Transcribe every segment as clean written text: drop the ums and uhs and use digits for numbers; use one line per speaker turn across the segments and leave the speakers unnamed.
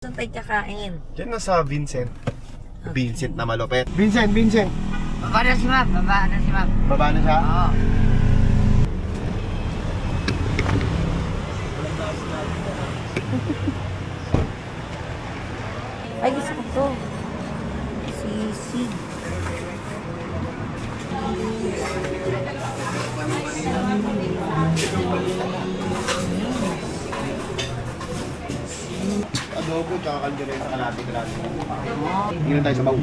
Saan tayo kakain?
Diyan na sa Vincent. Vincent na malupet. Vincent!
Baba na si Ma'am.
Baba na siya?
Oo. Ay, gusto ko to. Sisig.
Adobo, tsaka kaldereta kalati. Hindi tayo sa baw.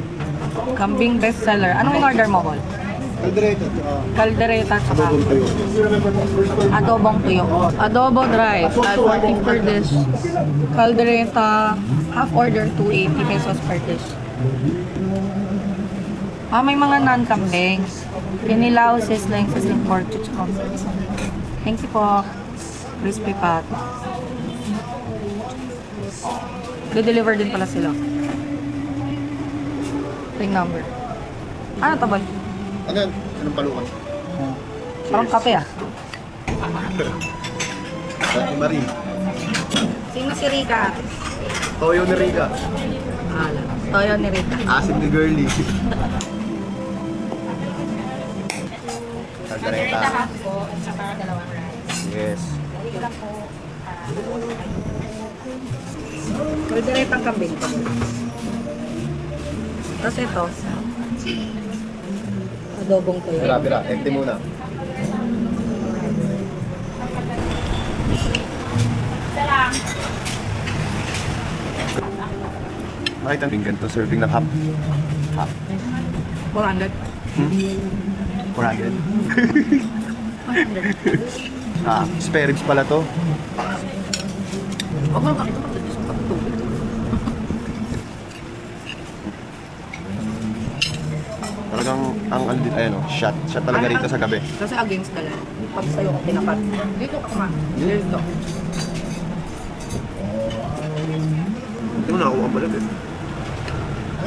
Kambing bestseller. Anong in-order mo, Col?
Kaldereta, tsaka
Caldereta tsaka
adobong tuyo.
adobong tuyo. Adobo dry, 540 per dish. Caldereta, half order, 280 pesos per dish. May mga non-kambing. Kinilaw, sizzling pork, chuchong. Thank you po. Crispy pat. Do-deliver din pala sila. Ring number. Ano to, boy?
Ano yan? Anong palukan?
Parang kape ah.
Dati Marie.
Sino si Rika?
Toyo ni Rica.
Toyo ni Rika.
Asim ni Girly. Kaldereta. Yes.
Calderetang kambing. Tapos ito. Adobong tuyo.
Bira. Empty muna. Bakit ang ganito? Serving ng half.
400.
400. Spare ribs pala to.
Huwag mo nakakita pag ito sa tubig.
Talagang ang ayan o, shot talaga dito sa gabi.
Kasi against the line. Pag sa'yo ka tinapat. Dito ka kuma. Dito.
Hindi mo nakakuha ang balag eh.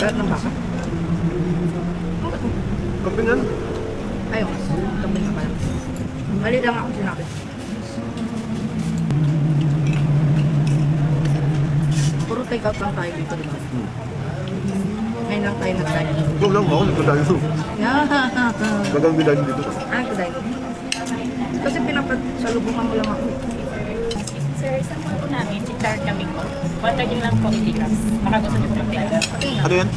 Lahat ng baka.
Kampingan?
Ayun. Kambing ka pala. Mali lang ako sinabi. Puro take out lang tayo dito, di ba? Ngayon lang tayo nag-dine.
Ikaw lang ako, nagkadayo. Gagang bilang dito.
Nag-dine. Kasi pinapasalubungan mo lang ako.
Sir, isang po namin, chichar kami po. 130 lang po, 80 grams. Baka gusto niyo po mag-blend.
Ano yan?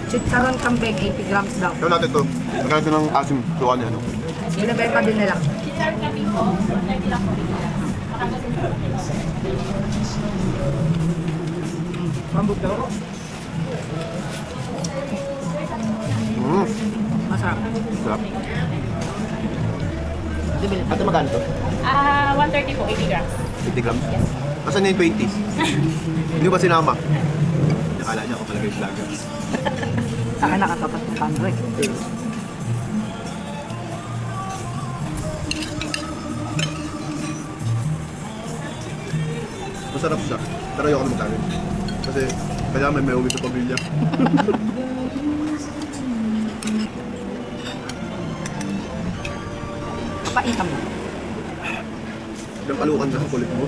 Chicharon kambing, 80 grams daw.
Gawin natin to. Lagyan natin ng asim. Tuwa niya ano.
Binibenta din nila.
Chichar kami po, 130 lang po, 80 grams. Baka gusto niyo po mag-blend.
Pambog daw. Masarap.
Sarap.
Dibil.
Ate magkano to?
130 po, 80 grams.
50 grams? Asan na yung 20? Hindi ba sinama? Nakala niya ako talaga yung vlogger.
Sa akin nakatapat ng pangro eh.
Masarap siya. Pero ayoko na magkain. Kasi kaya may uwi sa pamilya.
Kapaitam mo.
Ilang palukan na sa kulit mo.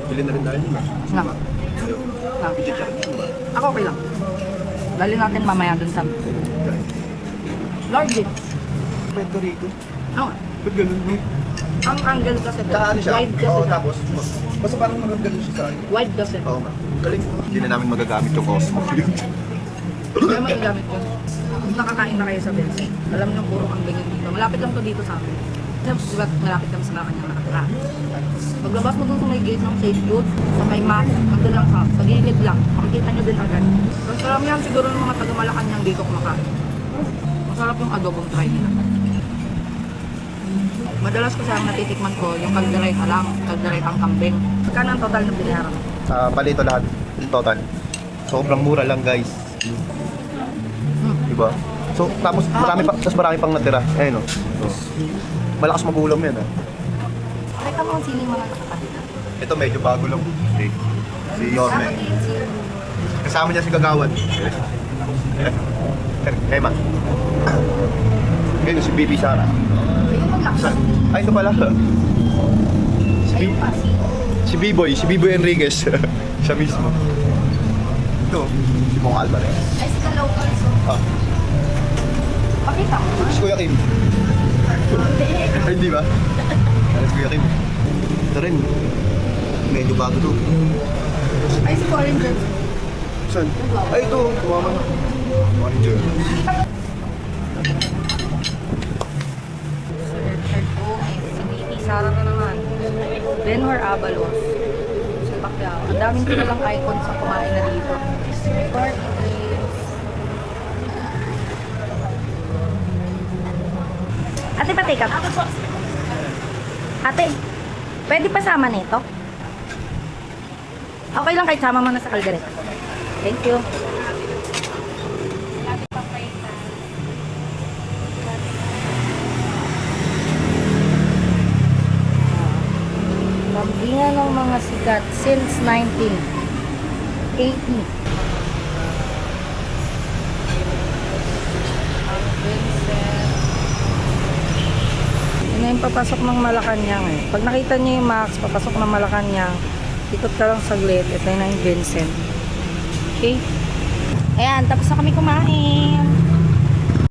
Bili na rin tayo nila.
Nga.
Ayaw.
Nga.
I-check mo ba?
Ako okay lang. Dali natin mamaya dun sa Lord Jeep.
Kwento rito.
Ano?
Ba't ganun mo?
Ang angle kasi
Sa ano siya?
wide kasi
Oo,
siya.
tapos basta parang magagaling siya sa akin.
Wide kasi.
Oo nga. Galing. Hindi na namin magagamit yung Cosmo.
Kaya magagamit ko. Kung nakakain na kayo sa Benson, alam nyo puro ang ganyan dito. Malapit lang to dito sa amin. Diba, malapit kami sa kanya nakatira. Paglabas mo dun sa may gate ng St. Jude, sa may map, ando lang sa gilid lang. Makikita nyo din agad. Mas sarap yan siguro ng mga taga-Malacanang dito kumakain. Masarap yung adobong try nila. Madalas kasi ang natitikman ko yung kaldereta lang, kalderetang kambing. Magkano ang total na binayaran mo?
Palito lahat. Total. Sobrang mura lang guys. Diba? So, tapos marami pang natira. Ayun o. Malakas magulam yan ah.
Pakita mo kung sino yung mga nakakapit.
Ito medyo bago lang. Si Yorme. Kasama niya si Kagawad. Emma. Ngayon si Bibi Sara. Ay, ito pala. Si B-Boy Enriquez. Siya mismo. Ito, si Bong Alvarez.
Ay, sa local so.
Ah,
Pakita ko.
si Kuya Kim. Ay, hindi ba? Ay, si Kuya Kim. Ito rin. Medyo bago to.
Ay, si Foreigner.
Saan? Ay, ito. Tumama na. Manager.
Sara na naman. Benhur Abalos. Si Pacquiao. Ang daming kilalang icon sa kumain na dito. Ate, pa-take up. Ate, pwede pasama nito? Okay lang kahit sama mo na sa kaldereta. Thank you. Lambingan ng mga sikat since 1980. Ang Vincent. Yun na yung papasok ng Malacanang eh. Pag nakita niyo yung Max, papasok ng Malacanang, ikot ka lang saglit. Ito na yung Vincent. Okay? Ayan, tapos na kami kumain.